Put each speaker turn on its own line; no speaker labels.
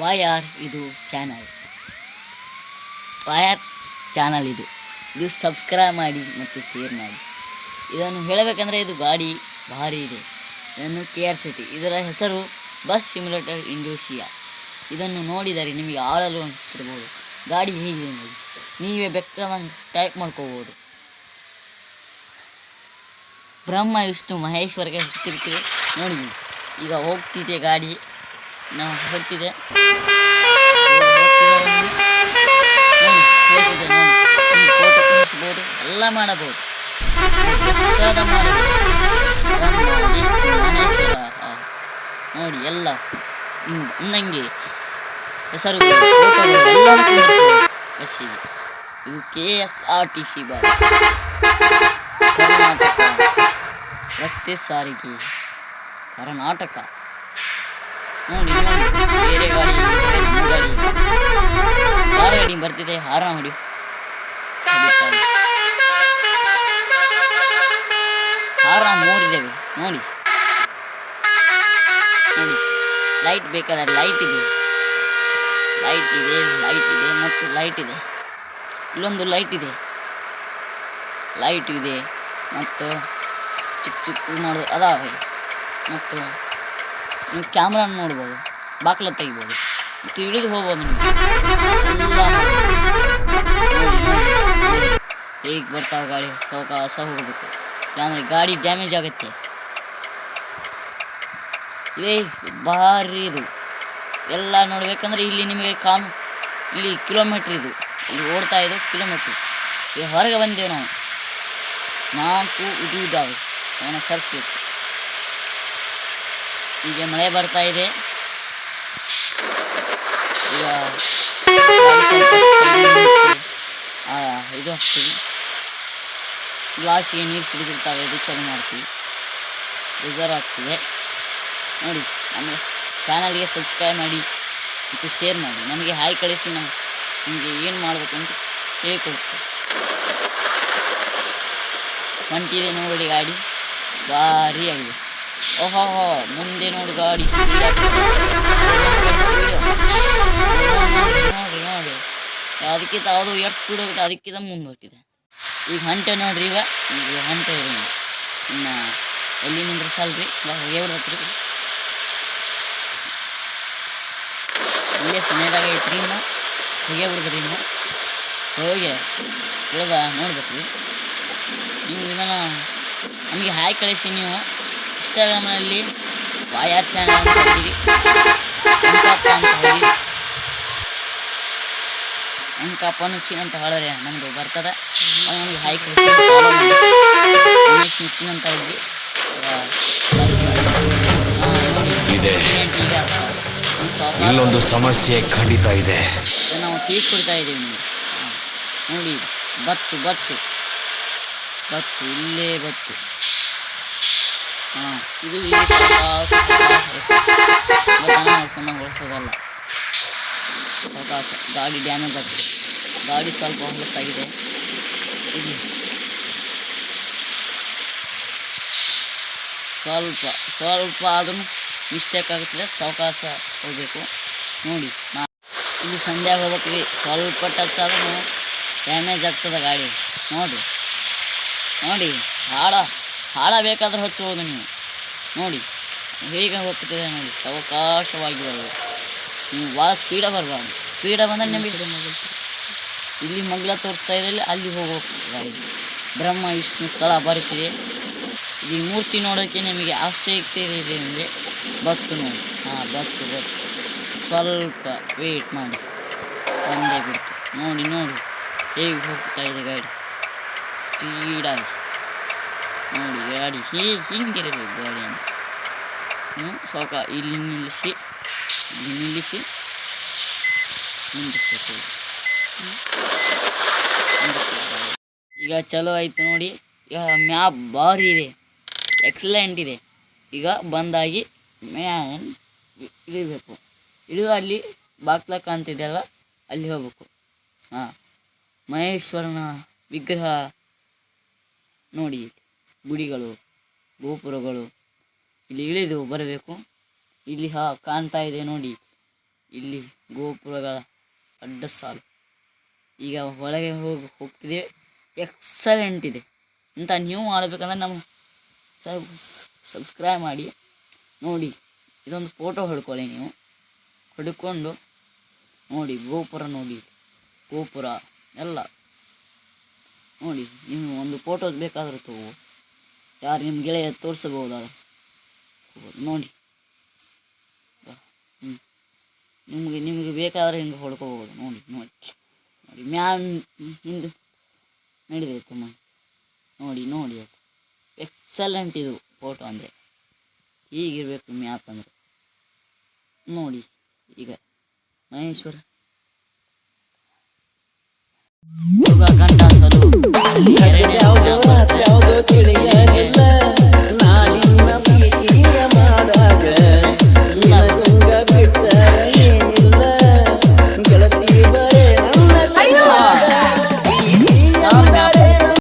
YR ಇದು channel. YR channel ಇದು subscribe ಮಾಡಿ ಮತ್ತು ಶೇರ್ ಮಾಡಿ. ಇದನ್ನು ಹೇಳಬೇಕಂದ್ರೆ ಇದು ಗಾಡಿ ಭಾರಿ ಇದೆ. ಇದನ್ನು KR ಸಿಟಿ, ಇದರ ಹೆಸರು ಬಸ್ ಸಿಮ್ಯುಲೇಟರ್ ಇಂಡೋನೇಷಿಯಾ. ಇದನ್ನು ನೋಡಿದರೆ ನಿಮಗೆ ಆಳಲು ಅನಿಸ್ತಿರ್ಬೋದು. ಗಾಡಿ ಹೇಗಿದೆ ನೋಡಿ, ನೀವೇ ಬೇಕಾದಂಗೆ ಟೈಪ್ ಮಾಡ್ಕೋಬೋದು. ಬ್ರಹ್ಮ ವಿಷ್ಣು ಮಹೇಶ್ವರಗೆ ಹುಟ್ಟಿರ್ತೀವಿ ನೋಡಿ. ಈಗ ಹೋಗ್ತಿದೆ ಗಾಡಿ, ನಾವು ಹೋಗ್ತಿದೆ ಫೋಟೋ ಕುಣಿಸ್ಬೋದು, ಎಲ್ಲ ಮಾಡಬಹುದು. ನೋಡಿ ಎಲ್ಲ ನಂಗೆ ಹೆಸರು ಎಲ್ಲ ಬಸ್ಸಿಗೆ. ಇದು KSRTC ಬಸ್, ಕರ್ನಾಟಕ ರಸ್ತೆ ಸಾರಿಗೆ ಕರ್ನಾಟಕ. ನೋಡಿ ಬೇರೆ ಗಾಡಿ ಗಾಡಿ ಬರ್ತಿದೆ, ಹಾರನ ಹೊಡಿ. ಹಾರ ಮೂರಿದ್ದೇವೆ ನೋಡಿ. ನೋಡಿ ಲೈಟ್ ಬೇಕಾದ್ರೆ ಲೈಟ್ ಇದೆ ಮತ್ತು ಲೈಟ್ ಇದೆ. ಇಲ್ಲೊಂದು ಲೈಟ್ ಇದೆ ಮತ್ತು ಚಿಕ್ಕ ಮಾಡೋದು ಅದಾವೆ. ಮತ್ತು ನೀವು ಕ್ಯಾಮ್ರಾ ನೋಡ್ಬೋದು, ಬಾಕ್ಲ ತೆಗಿಬೋದು ಮತ್ತು ಇಳಿದು ಹೋಗ್ಬೋದು. ನೀವು ಎಲ್ಲ ಹೇಗೆ ಬರ್ತಾವೆ ಗಾಡಿ, ಸಾವಕಾಶ ಹೋಗಬೇಕು, ಇಲ್ಲಾಂದರೆ ಗಾಡಿ ಡ್ಯಾಮೇಜ್ ಆಗುತ್ತೆ. ಇವೇ ಭಾರಿ ಇದು ಎಲ್ಲ ನೋಡ್ಬೇಕಂದ್ರೆ ಇಲ್ಲಿ ನಿಮಗೆ ಇಲ್ಲಿ ಕಿಲೋಮೀಟ್ರ್ ಇದು, ಇಲ್ಲಿ ಓಡ್ತಾ ಇದೆ ಕಿಲೋಮೀಟ್ರ್. ಈಗ ಹೊರಗೆ ಬಂದೇವೆ ನಾವು, 4 ಇದು ಇದ್ದಾವೆ, ಅವನ್ನ ಸರಿಸ್ಬೇಕು. ಈಗ ಮಳೆ ಬರ್ತಾ ಇದೆ. ಈಗ ಇದು ಹಾಕ್ತೀವಿ, ಗ್ಲಾಸಿಗೆ ನೀರು ಸಿಡಿದಿರ್ತಾವೆ, ಇದು ಚಾಲು ಮಾಡ್ತೀವಿ, ರಿಸರ್ವ್ ಆಗ್ತಿದೆ ನೋಡಿ. ಆಮೇಲೆ ಚಾನಲ್ಗೆ ಸಬ್ಸ್ಕ್ರೈಬ್ ಮಾಡಿ ಮತ್ತು ಶೇರ್ ಮಾಡಿ. ನಮಗೆ ಹಾಯ್ ಕಳಿಸಿ, ನಾವು ನಿಮಗೆ ಏನು ಮಾಡಬೇಕು ಅಂತ ಹೇಳ್ಕೊಡ್ತೀವಿ. ಹೊಂಟಿದೆ ನೋಡಿ ಗಾಡಿ, ಭಾರಿ ಆಗಿದೆ. ಓಹೋ ಮುಂದೆ ನೋಡಿ ಗಾಡಿ ನೋಡಿ, ಅದಕ್ಕಿಂತ ಅದು ಎಷ್ಟು ಸ್ಪೀಡ್ ಹೋಗುತ್ತೆ, ಅದಕ್ಕಿಂತ ಮುಂದೆ ಹೋಗ್ತಿದೆ. ಈಗ ಹೊಂಟೆ ನೋಡ್ರಿ, ಈಗ ಹೊಂಟೆ ಇರಿ. ಇನ್ನು ಎಲ್ಲಿ ನಿಂದ್ರಿಸಲ್ರಿ, ಹೋಗೇ ಬಿಡ್ಬೇಕ್ರಿ. ಇಲ್ಲೇ ಸಮಯದಾಗ ಐತ್ರಿ, ಇನ್ನು ಹೋಗೇ ಬಿಡಿದ್ರಿ. ಇನ್ನು ಹೋಗಿ ಇಳ್ದ ನೋಡ್ಬೇಕ್ರಿ. ನೀವು ಇದನ್ನು ನಮಗೆ ಹಾಯ್ ಕಳಿಸಿ. ನೀವು ಇನ್ಸ್ಟಾಗ್ರಾಮ್ನಲ್ಲಿ YR ಚಾನಲ್ ಅಂತ ಹೊಡೀರಿ, ಅಂಕಪ್ಪ ಅಂತ ಹೊಡೀರಿ, ಅಂಕಪ್ಪ ನುಚ್ಚಿನ ಅಂತ ಹೇಳಿದ್ರೆ ನಮ್ಮದು ಬರ್ತದೆ. ನಮಗೆ ಹಾಯ್ ಕಳಿಸಿ, ಫಾಲೋ ಮಾಡಿ. ನುಚ್ಚಿನ ಅಂತ ಹೊಡಿ.
ಇಲ್ಲೊಂದು ಸಮಸ್ಯೆ ಖಂಡಿತ ಇದೆ,
ನಾವು ತಿಳಿಸ್ಕೊಡ್ತಾ ಇದ್ದೀವಿ ನಿಮಗೆ. ನೋಡಿ ಬತ್ತು ಇಲ್ಲೇ ಬತ್ತು. ಇದು ಇಲ್ಲಿ ಬಳಸೋದಲ್ಲ, ಸಾವಕಾಶ. ಗಾಡಿ ಡ್ಯಾಮೇಜ್ ಆಗ್ತದೆ, ಗಾಡಿ ಸ್ವಲ್ಪ ಹೊಲಸಾಗಿದೆ. ಇಲ್ಲಿ ಸ್ವಲ್ಪ ಆದ್ರೂ ಮಿಸ್ಟೇಕ್ ಆಗುತ್ತದೆ, ಸಾವಕಾಶ ಹೋಗಬೇಕು ನೋಡಿ. ಇಲ್ಲಿ ಸಂಧ್ಯಾಗ ಹೋಗ್ಬೇಕ್ರಿ, ಸ್ವಲ್ಪ ಟಚ್ ಆದ್ರೂ ಡ್ಯಾಮೇಜ್ ಆಗ್ತದೆ ಗಾಡಿ. ನೋಡಿ ಹಾಳ ಬೇಕಾದ್ರೆ ಹಚ್ಚಬಹುದು ನೀವು. ನೋಡಿ ಹೇಗೆ ಹೋಗ್ತಿದೆ ನೋಡಿ, ಸಾವಕಾಶವಾಗಿ ಬರಬೇಕು. ನೀವು ಭಾಳ ಸ್ಪೀಡಾಗಿ ಬರಬಾರ್ದು. ಸ್ಪೀಡಾಗಿ ಬಂದರೆ ನಿಮಗೆ ಇಲ್ಲಿ ಮಗ್ಲ ತೋರಿಸ್ತಾ ಇದೆ, ಅಲ್ಲಿ ಹೋಗ್ಬೇಕು ಗಾಡಿ. ಬ್ರಹ್ಮ ವಿಷ್ಣು ಸ್ಥಳ ಬರುತ್ತಿದೆ. ಈ ಮೂರ್ತಿ ನೋಡೋಕ್ಕೆ ನಿಮಗೆ ಆಸಕ್ತಿ ಇದೆ ಅಂದರೆ ಬತ್ತು ನೋಡಿ. ಬತ್ತು ಸ್ವಲ್ಪ ವೇಟ್ ಮಾಡಿ, ಬಂದೇ ಬಿಡ್ತು. ನೋಡಿ ಹೇಗೆ ಹೋಗ್ತಾ ಇದೆ ಗಾಡಿ, ಸ್ಪೀಡಾಗಿ. ನೋಡಿ ಗಾಡಿ ಹಿಂಗಿರಬೇಕು ಗಾಡಿಯನ್ನು. ಇಲ್ಲಿ ನಿಲ್ಲಿಸಿ ನಿಲ್ಲಿಸ್ಬೇಕು. ಈಗ ಚಲೋ ಆಯಿತು ನೋಡಿ. ಈಗ ಮ್ಯಾಪ್ ಭಾರಿ ಇದೆ, ಎಕ್ಸಲೆಂಟ್ ಇದೆ. ಈಗ ಬಂದಾಗಿ ಮ್ಯಾನ್ ಇಳಿಬೇಕು. ಇಳಿದು ಅಲ್ಲಿ ಬಾಗ್ಲ ಕಾಣ್ತಿದೆಯಲ್ಲ, ಅಲ್ಲಿ ಹೋಗ್ಬೇಕು. ಮಹೇಶ್ವರನ ವಿಗ್ರಹ ನೋಡಿ, ಗುಡಿಗಳು, ಗೋಪುರಗಳು, ಇಲ್ಲಿ ಇಳಿದು ಬರಬೇಕು. ಇಲ್ಲಿ ಕಾಣ್ತಾ ಇದೆ ನೋಡಿ, ಇಲ್ಲಿ ಗೋಪುರಗಳ ಅಡ್ಡ ಸಾಲು. ಈಗ ಒಳಗೆ ಹೋಗ್ತಿದೆ. ಎಕ್ಸಲೆಂಟ್ ಇದೆ. ಇಂಥ ನೀವು ಮಾಡಬೇಕಂದ್ರೆ ನಮ್ಮ ಸಬ್ಸ್ಕ್ರೈಬ್ ಮಾಡಿ ನೋಡಿ. ಇದೊಂದು ಫೋಟೋ ಹೊಡ್ಕೊಳ್ಳಿ ನೀವು. ಹೊಡ್ಕೊಂಡು ನೋಡಿ ಗೋಪುರ, ನೋಡಿ ಗೋಪುರ ಎಲ್ಲ ನೋಡಿ. ನೀವು ಒಂದು ಫೋಟೋ ಬೇಕಾದ್ರೆ ತಗೋ, ಯಾರು ನಿಮ್ಮ ಗೆಳೆಯ ತೋರಿಸಬಹುದಾದ ನೋಡಿ. ನಿಮಗೆ ಬೇಕಾದರೆ ಹಿಂಗೆ ಹೊಡ್ಕೋಬೋದು ನೋಡಿ. ನೋಡಿ ನೋಡಿ ಮ್ಯಾಮ್ ಹಿಂದೆ ನಡೀತೈತೆ ನೋಡಿ. ನೋಡಿ ಅದು ಎಕ್ಸಲೆಂಟ್ ಇದು ಫೋಟೋ ಅಂದರೆ. ಹೀಗಿರಬೇಕು ಮ್ಯಾಪ್ ಅಂದರೆ ನೋಡಿ. ಈಗ ಮಹೇಶ್ವರ ಕಂಡ ಸಲು ಅಲ್ಲಿ 2ನೇ ಮ್ಯಾಪ್ ಬರ್ತದೆ.